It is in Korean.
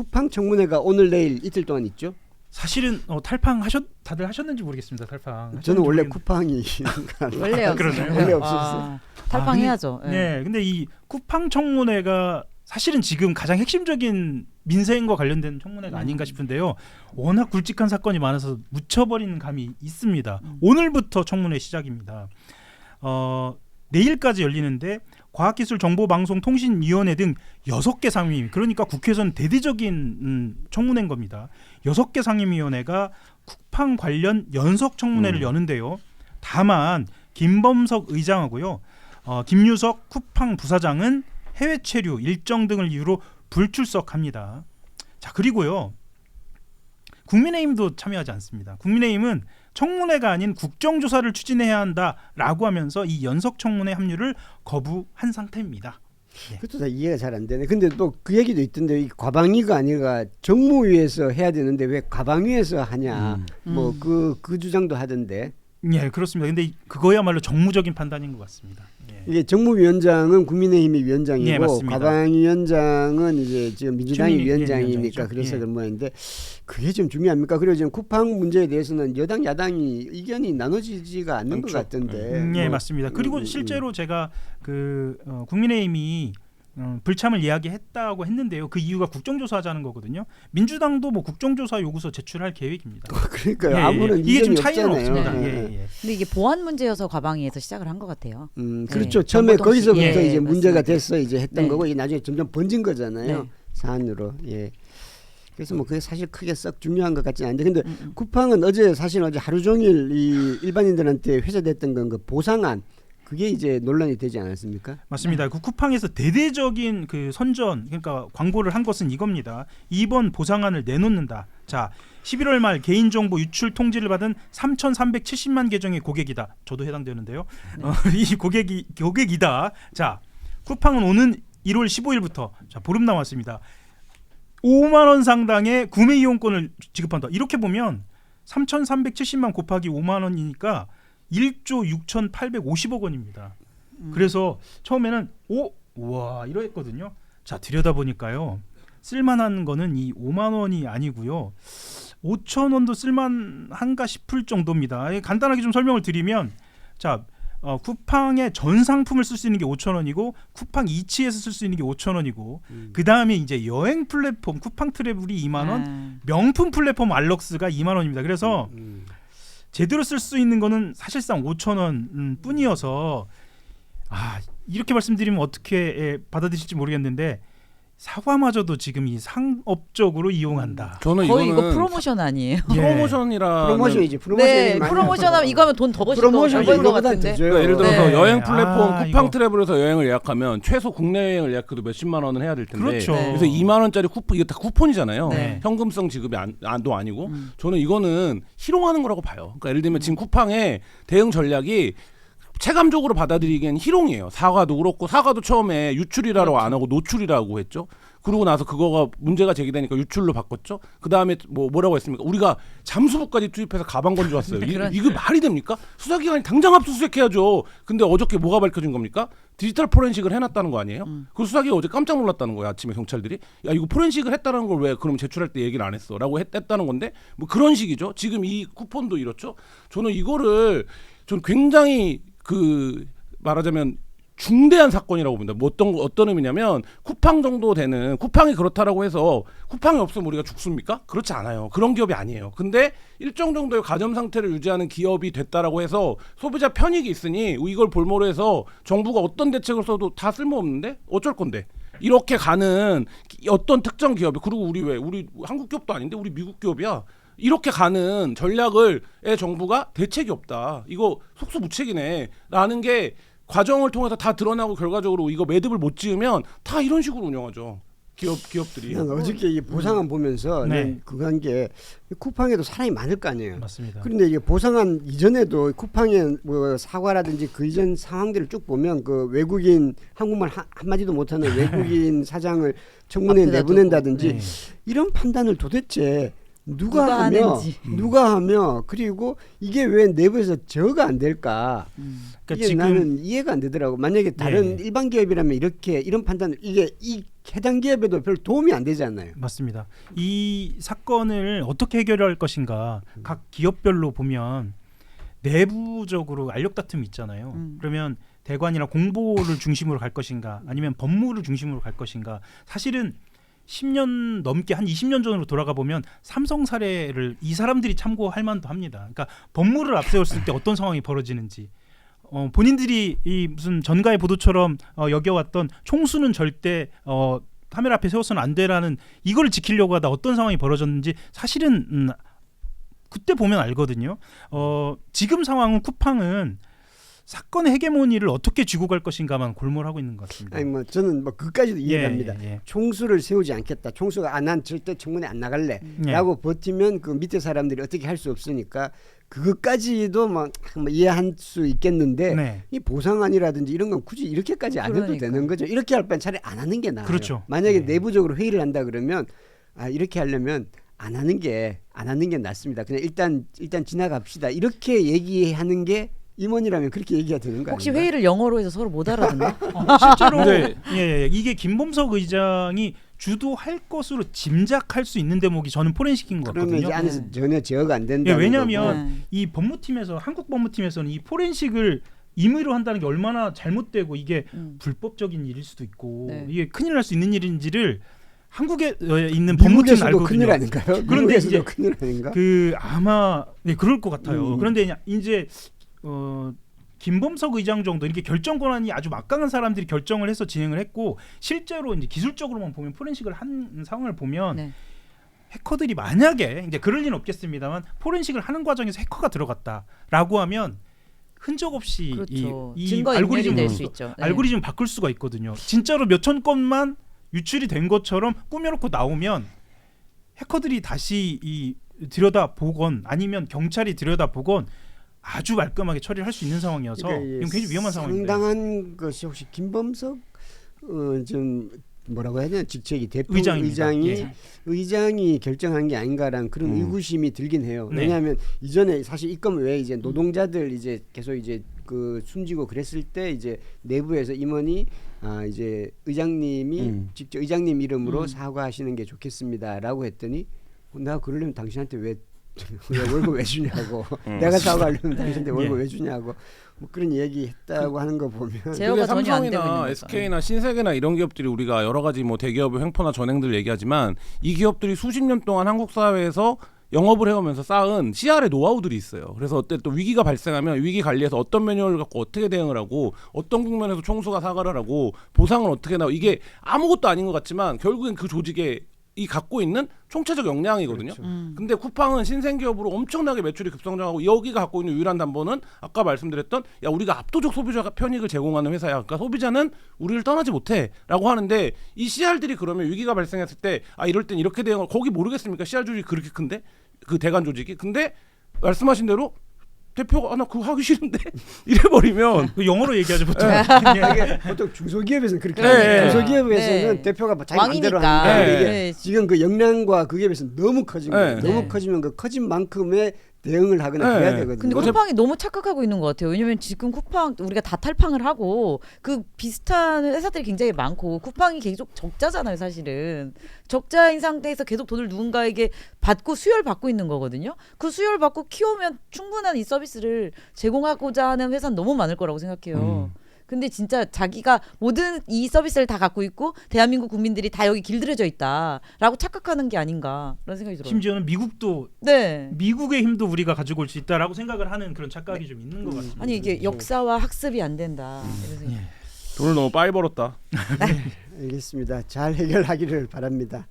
쿠팡 청문회가 오늘 내일 이틀 동안 있죠? 사실은 다들 하셨는지 모르겠습니다. 탈팡. 저는 원래 모르겠는데. 쿠팡이 원래 그러네요. 원래 없었어요. 탈팡해야죠. 네, 근데 이 쿠팡 청문회가 사실은 지금 가장 핵심적인 민생과 관련된 청문회가 아닌가 싶은데요. 워낙 굵직한 사건이 많아서 묻혀버리는 감이 있습니다. 오늘부터 청문회 시작입니다. 내일까지 열리는데 과학기술정보방송통신위원회 등 6개 상임위, 그러니까 국회에서는 대대적인 청문회인 겁니다. 6개 상임위원회가 쿠팡 관련 연석 청문회를 여는데요. 다만 김범석 의장하고요, 김유석 쿠팡 부사장은 해외 체류 일정 등을 이유로 불출석합니다. 자, 그리고요, 국민의힘도 참여하지 않습니다. 국민의힘은 청문회가 아닌 국정조사를 추진해야 한다라고 하면서 이 연석 청문회 합류를 거부한 상태입니다. 그것도 다 이해가 잘 안 되네. 근데 또 그 얘기도 있던데, 이 과방위가 아니라 정무위에서 해야 되는데 왜 과방위에서 하냐, 뭐 그 주장도 하던데. 예, 그렇습니다. 근데 그거야말로 정무적인 판단인 것 같습니다. 예. 이게 정무위원장은 국민의힘이 위원장이고, 예, 맞습니다. 과방위원장은 이제 지금 민주당이 주민이 위원장이니까 위원장이죠. 그래서 예. 그런 모양인데, 그게 좀 중요합니까? 그리고 지금 쿠팡 문제에 대해서는 여당 야당이 의견이 나눠지지가 않는 것 같던데. 예, 뭐, 맞습니다. 그리고 실제로 제가 국민의힘이 불참을 이야기했다고 했는데요. 그 이유가 국정조사하자는 거거든요. 민주당도 뭐 국정조사 요구서 제출할 계획입니다. 그러니까요. 예, 예. 아무런 이게 좀 이견이 차이는 없잖아요. 없습니다. 예, 예, 예. 예. 근데 이게 보안 문제여서 과방위에서 시작을 한 것 같아요. 그렇죠. 네. 처음에 정보통신. 거기서부터 예, 이제 문제가 맞습니다. 됐어 이제 했던 네. 거고, 이게 나중에 점점 번진 거잖아요. 네. 사안으로. 예. 그래서 뭐 그게 사실 크게 썩 중요한 것 같지는 않은데, 근데 쿠팡은 어제 하루 종일 이 일반인들한테 회자됐던 건 그 보상안, 그게 이제 논란이 되지 않았습니까? 맞습니다. 그 쿠팡에서 대대적인 그 선전, 그러니까 광고를 한 것은 이겁니다. 이번 보상안을 내놓는다. 자, 11월 말 개인정보 유출 통지를 받은 3,370만 계정의 고객이다. 저도 해당되는데요. 이 고객이다. 자, 쿠팡은 오는 1월 15일부터 자, 보름 남았습니다. 5만 원 상당의 구매 이용권을 지급한다. 이렇게 보면 3,370만 곱하기 5만 원이니까 1조 6,850억 원입니다. 그래서 처음에는 와 이러했거든요. 자, 들여다보니까요, 쓸만한 거는 이 5만 원이 아니고요, 5천 원도 쓸만한가 싶을 정도입니다. 간단하게 좀 설명을 드리면, 자, 쿠팡의 전 상품을 쓸 수 있는 게 5천 원이고 쿠팡 이치에서 쓸 수 있는 게 5천 원이고 그 다음에 이제 여행 플랫폼 쿠팡 트래블이 2만 원, 명품 플랫폼 알럭스가 2만 원입니다. 그래서 제대로 쓸 수 있는 거는 사실상 5천 원 뿐이어서, 이렇게 말씀드리면 어떻게 받아들일지 모르겠는데, 사과마저도 지금 이 상업적으로 이용한다. 저는 거의 이거 이거는 프로모션 아니에요? 프로모션이라 프로모션이지. 네, 프로모션하면 이거 하면 돈 더 버실 것 같은데. 그러니까 예를 들어서 네. 여행 플랫폼 쿠팡 이거. 트래블에서 여행을 예약하면 최소 국내 여행을 예약해도 몇십만 원은 해야 될 텐데, 그렇죠. 그래서 2만 원짜리 쿠폰, 이게 다 쿠폰이잖아요. 네. 현금성 지급이 도 아니고, 저는 이거는 희롱하는 거라고 봐요. 그러니까 예를 들면 지금 쿠팡의 대응 전략이 체감적으로 받아들이기엔 희롱이에요. 사과도 그렇고, 사과도 처음에 유출이라고 안 하고 노출이라고 했죠. 그러고 나서 그거가 문제가 제기되니까 유출로 바꿨죠. 그 다음에 뭐라고 했습니까? 우리가 잠수부까지 투입해서 가방 건져왔어요. 이거 말이 됩니까? 수사기관이 당장 압수수색해야죠. 근데 어저께 뭐가 밝혀진 겁니까? 디지털 포렌식을 해놨다는 거 아니에요? 그 수사기가 어제 깜짝 놀랐다는 거예요. 아침에 경찰들이. 야, 이거 포렌식을 했다는 걸 왜 그럼 제출할 때 얘기를 안 했어? 라고 했다는 건데, 뭐 그런 식이죠. 지금 이 쿠폰도 이렇죠. 저는 이거를 좀 굉장히 말하자면 중대한 사건이라고 봅니다. 뭐 어떤 의미냐면, 쿠팡 정도 되는, 쿠팡이 그렇다라고 해서 쿠팡이 없으면 우리가 죽습니까? 그렇지 않아요. 그런 기업이 아니에요. 근데 일정 정도의 가점 상태를 유지하는 기업이 됐다라고 해서 소비자 편익이 있으니 이걸 볼모로 해서 정부가 어떤 대책을 써도 다 쓸모없는데 어쩔 건데, 이렇게 가는 어떤 특정 기업이, 그리고 우리 한국 기업도 아닌데 우리 미국 기업이야, 이렇게 가는 전략을 정부가 대책이 없다, 이거 속수무책이네 라는 게 과정을 통해서 다 드러나고, 결과적으로 이거 매듭을 못 지으면 다 이런 식으로 운영하죠. 기업들이. 난 어저께 이 보상안 보면서 네. 그거 한 게, 쿠팡에도 사람이 많을 거 아니에요. 맞습니다. 그런데 이게 보상안 이전에도 쿠팡의 뭐 사과라든지 그 이전 상황들을 쭉 보면, 그 외국인, 한국말 한마디도 못하는 외국인 사장을 청문회에 앞에다 내보낸다든지 네. 이런 판단을 도대체 누가 하며 그리고 이게 왜 내부에서 저가 안 될까? 그러니까 이게 지금 나는 이해가 안 되더라고. 만약에 다른 일반 기업이라면 이런 판단 이게 이 해당 기업에도 별 도움이 안 되잖아요. 맞습니다. 이 사건을 어떻게 해결할 것인가 각 기업별로 보면 내부적으로 알력 다툼이 있잖아요. 그러면 대관이나 공보를 중심으로 갈 것인가 아니면 법무를 중심으로 갈 것인가. 사실은 10년 넘게 한 20년 전으로 돌아가 보면 삼성 사례를 이 사람들이 참고할 만도 합니다. 그러니까 법무를 앞세웠을 때 어떤 상황이 벌어지는지 본인들이 이 무슨 전가의 보도처럼 여겨왔던 총수는 절대 카메라 앞에 세워서는 안 돼라는 이걸 지키려고 하다 어떤 상황이 벌어졌는지 사실은 그때 보면 알거든요. 지금 상황은 쿠팡은 사건의 헤게모니를 어떻게 쥐고 갈 것인가만 골몰하고 있는 것 같습니다. 아니 뭐 저는 뭐 그까지도 이해합니다. 총수를 세우지 않겠다. 총수가 난 절대 청문회 안 나갈래라고 버티면 그 밑에 사람들이 어떻게 할 수 없으니까 그것까지도 막 이해할 수 있겠는데 이 보상안이라든지 이런 건 굳이 이렇게까지 안 해도 되는 거죠. 이렇게 할 바엔 차라리 안 하는 게 나아요. 그렇죠. 만약에 내부적으로 회의를 한다 그러면 이렇게 하려면 안 하는 게 낫습니다. 그냥 일단 지나갑시다. 이렇게 얘기하는 게 임원이라면 그렇게 얘기가 되는 거 아닌가? 혹시 회의를 영어로 해서 서로 못 알아듣나? 실제로 이게 김범석 의장이 주도할 것으로 짐작할 수 있는 대목이 저는 포렌식인 것 같거든요. 그러면 이제 안에서 전혀 제어가 안 된다. 왜냐하면 이 법무팀에서 한국 법무팀에서는 이 포렌식을 임의로 한다는 게 얼마나 잘못되고 이게 불법적인 일일 수도 있고 이게 큰일 날 수 있는 일인지를 한국에 있는 법무팀은 알거든요. 큰일 아닌가요? 그런데 이제 큰일 아닌가? 아마 그럴 것 같아요. 그런데 이제 김범석 의장 정도 이렇게 결정 권한이 아주 막강한 사람들이 결정을 해서 진행을 했고 실제로 이제 기술적으로만 보면 포렌식을 한 상황을 보면 해커들이 만약에 이제 그럴 리는 없겠습니다만 포렌식을 하는 과정에서 해커가 들어갔다라고 하면 흔적 없이 이 알고리즘 바꿀 수가 있거든요. 진짜로 몇천 건만 유출이 된 것처럼 꾸며놓고 나오면 해커들이 다시 들여다보건 아니면 경찰이 들여다보건 아주 말끔하게 처리를 할 수 있는 상황이어서 이건 굉장히 위험한 상황인데 상당한 것이 혹시 김범석 좀 뭐라고 해야 되나 직책이 대표 의장이 결정한 게 아닌가라는 그런 의구심이 들긴 해요. 왜냐하면 이전에 사실 이 건 왜 이제 노동자들 이제 계속 이제 그 숨지고 그랬을 때 이제 내부에서 임원이 이제 의장님이 직접 의장님 이름으로 사과하시는 게 좋겠습니다라고 했더니 내가 그러려면 당신한테 왜 월급 왜 주냐고 내가 사과하려면 당신한테 월급 왜 주냐고 뭐 그런 얘기했다고 하는 거 보면 제어가 전혀 안 되고 있는 삼성이나 SK나 신세계나 이런 기업들이 우리가 여러 가지 뭐 대기업의 횡포나 전횡들 얘기하지만 이 기업들이 수십 년 동안 한국 사회에서 영업을 해오면서 쌓은 CR의 노하우들이 있어요. 그래서 어때 또 위기가 발생하면 위기 관리에서 어떤 매뉴얼을 갖고 어떻게 대응을 하고 어떤 국면에서 총수가 사과를 하고 보상을 어떻게 나오고 이게 아무것도 아닌 것 같지만 결국엔 그 조직에 이 갖고 있는 총체적 역량이거든요. 근데 쿠팡은 신생기업으로 엄청나게 매출이 급성장하고 여기가 갖고 있는 유일한 담보는 아까 말씀드렸던 우리가 압도적 소비자 편익을 제공하는 회사야. 그러니까 소비자는 우리를 떠나지 못해라고 하는데 이 CR들이 그러면 위기가 발생했을 때 이럴 땐 이렇게 대응을 거기 모르겠습니까? CR 조직이 그렇게 큰데 그 대관 조직이 근데 말씀하신 대로 대표가 나 그거 하기 싫은데 이래버리면 영어로 얘기하죠 보통. 보통 중소기업에서는 그렇게 해요. 중소기업에서는 대표가 자기 마음대로 하는데 지금 그 역량과 그게 비해서 너무 커진 거예요. 너무 커지면 그 커진 만큼의 대응을 하거나 해야 되거든요. 근데 쿠팡이 너무 착각하고 있는 것 같아요. 왜냐면 지금 쿠팡 우리가 다 탈팡을 하고 그 비슷한 회사들이 굉장히 많고 쿠팡이 계속 적자잖아요. 사실은 적자인 상태에서 계속 돈을 누군가에게 받고 수혈 받고 있는 거거든요. 그 수혈 받고 키우면 충분한 이 서비스를 제공하고자 하는 회사는 너무 많을 거라고 생각해요. 근데 진짜 자기가 모든 이 서비스를 다 갖고 있고 대한민국 국민들이 다 여기 길들여져 있다라고 착각하는 게 아닌가 그런 생각이 들어요. 심지어는 미국도 미국의 힘도 우리가 가지고 올 수 있다라고 생각을 하는 그런 착각이 좀 있는 것 같습니다. 아니 이게 역사와 학습이 안 된다. 돈을 너무 빨리 벌었다. 알겠습니다. 잘 해결하기를 바랍니다.